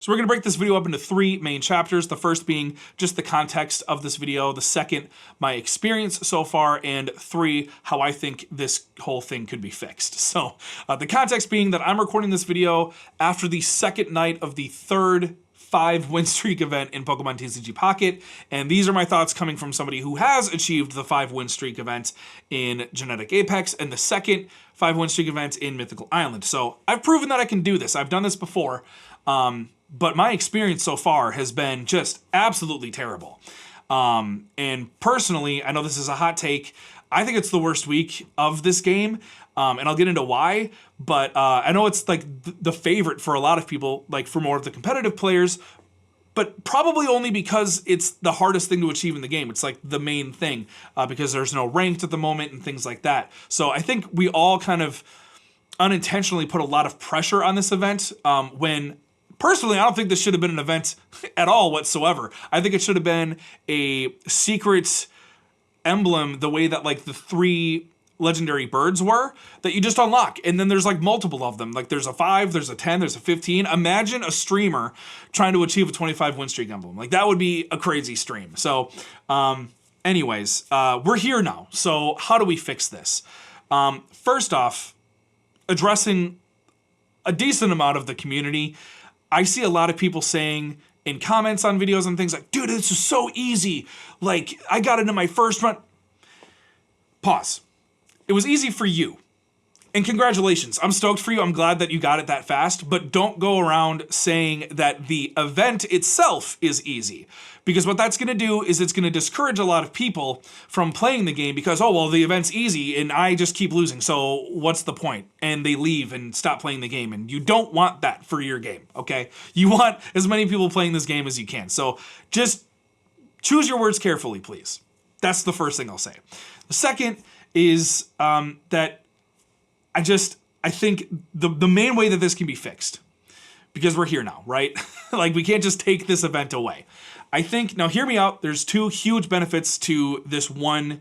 So we're going to break this video up into 3 main chapters. The first being just the context of this video. The second, my experience so far. And 3, how I think this whole thing could be fixed. So the context being that I'm recording this video after the second night of the third 5 Winstreak event in Pokemon TCG Pocket, and these are my thoughts coming from somebody who has achieved the 5 Winstreak event in Genetic Apex and the second 5 Winstreak event in Mythical Island. So I've proven that I can do this. I've done this before, but my experience so far has been just absolutely terrible. And personally, I know this is a hot take, I think it's the worst week of this game, and I'll get into why, but I know it's like the favorite for a lot of people, like for more of the competitive players, but probably only because it's the hardest thing to achieve in the game. It's like the main thing, because there's no ranked at the moment and things like that. So I think we all kind of unintentionally put a lot of pressure on this event, when personally, I don't think this should have been an event at all whatsoever. I think it should have been a secret emblem, the way that like the 3 legendary birds were, that you just unlock, and then there's like multiple of them. Like there's a 5, there's a 10, there's a 15. Imagine a streamer trying to achieve a 25 win streak emblem. Like that would be a crazy stream. So anyways, we're here now. So how do we fix this? First off, addressing a decent amount of the community. I see a lot of people saying in comments on videos and things like, dude, this is so easy. Like, I got into my first run. Pause. It was easy for you. And congratulations. I'm stoked for you. I'm glad that you got it that fast. But don't go around saying that the event itself is easy. Because what that's going to do is it's going to discourage a lot of people from playing the game because, oh, well, the event's easy and I just keep losing. So what's the point? And they leave and stop playing the game. And you don't want that for your game, okay? You want as many people playing this game as you can. So just choose your words carefully, please. That's the first thing I'll say. The second is that I think the main way that this can be fixed, because we're here now, right? Like we can't just take this event away. I think, now hear me out, there's 2 huge benefits to this one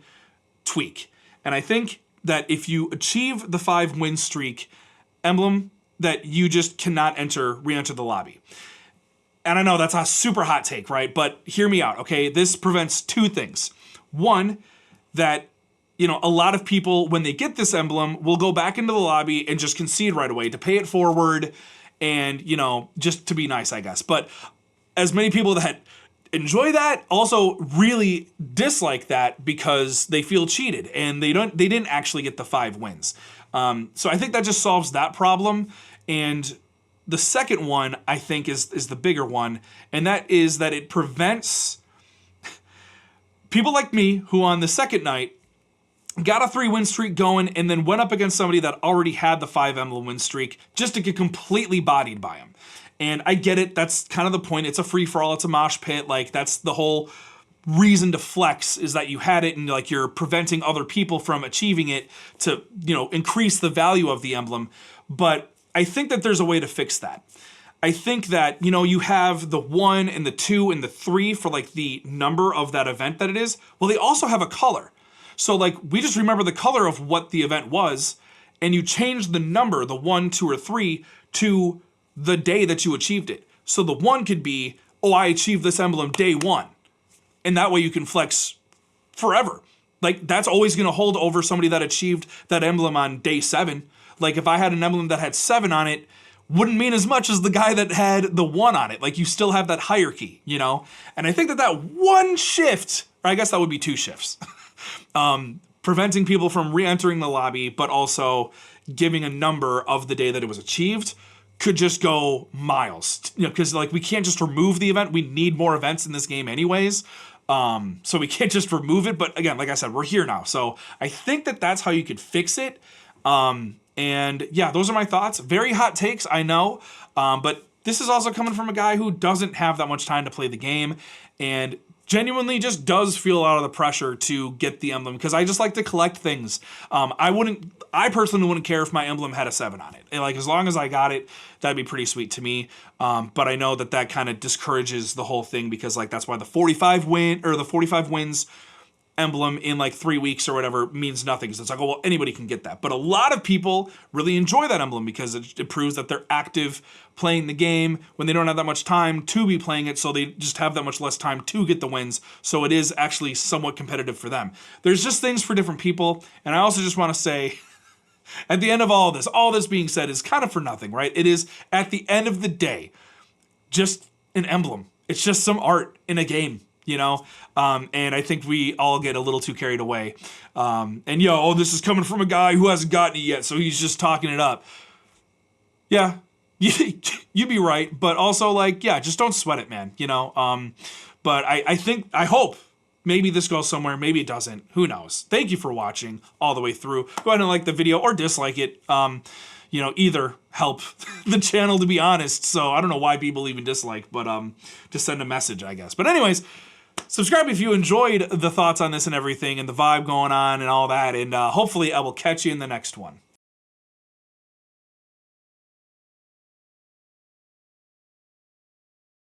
tweak. And I think that if you achieve the 5 win streak emblem, that you just cannot re-enter the lobby. And I know that's a super hot take, right? But hear me out, okay? This prevents 2 things. One, that a lot of people, when they get this emblem, will go back into the lobby and just concede right away to pay it forward and, just to be nice, I guess. But as many people that enjoy that also really dislike that because they feel cheated and they didn't actually get the 5 wins. So I think that just solves that problem. And the second one, I think, is the bigger one, and that is that it prevents people like me who on the second night got a 3 win streak going and then went up against somebody that already had the 5 emblem win streak just to get completely bodied by him. And I get it, that's kind of the point. It's a free-for-all, it's a mosh pit. Like, that's the whole reason to flex, is that you had it and like you're preventing other people from achieving it to, increase the value of the emblem. But I think that there's a way to fix that. I think that, you have the 1 and the 2 and the 3 for like the number of that event that it is. Well, they also have a color. So like, we just remember the color of what the event was, and you change the number, the 1, 2, or 3, to the day that you achieved it. So the 1 could be, oh, I achieved this emblem day 1. And that way you can flex forever. Like, that's always going to hold over somebody that achieved that emblem on day 7. Like, if I had an emblem that had 7 on it, wouldn't mean as much as the guy that had the 1 on it. Like, you still have that hierarchy, And I think that one shift, or I guess that would be 2 shifts, preventing people from re-entering the lobby, but also giving a number of the day that it was achieved, could just go miles, because like we can't just remove the event. We need more events in this game anyways. So we can't just remove it. But again, like I said, we're here now. So I think that that's how you could fix it. And yeah, those are my thoughts. Very hot takes, I know. But this is also coming from a guy who doesn't have that much time to play the game and genuinely just does feel a lot of the pressure to get the emblem, because I just like to collect things. I personally wouldn't care if my emblem had a 7 on it. And like, as long as I got it, that'd be pretty sweet to me. But I know that kind of discourages the whole thing, because like, that's why the 45 wins Emblem in like 3 weeks or whatever means nothing. So it's like, oh, well, anybody can get that. But a lot of people really enjoy that Emblem because it proves that they're active playing the game when they don't have that much time to be playing it, so they just have that much less time to get the wins. So it is actually somewhat competitive for them. There's just things for different people. And I also just want to say, at the end of all this being said is kind of for nothing, right? It is, at the end of the day, just an emblem. It's just some art in a game, you know? And I think we all get a little too carried away. This is coming from a guy who hasn't gotten it yet, so he's just talking it up. Yeah, you'd be right, but also, like, yeah, just don't sweat it, man, you know? But I hope maybe this goes somewhere, maybe it doesn't. Who knows? Thank you for watching all the way through. Go ahead and like the video or dislike it. Either help the channel, to be honest. So I don't know why people even dislike, but to send a message, I guess. But anyways, subscribe if you enjoyed the thoughts on this and everything and the vibe going on and all that. And hopefully I will catch you in the next one.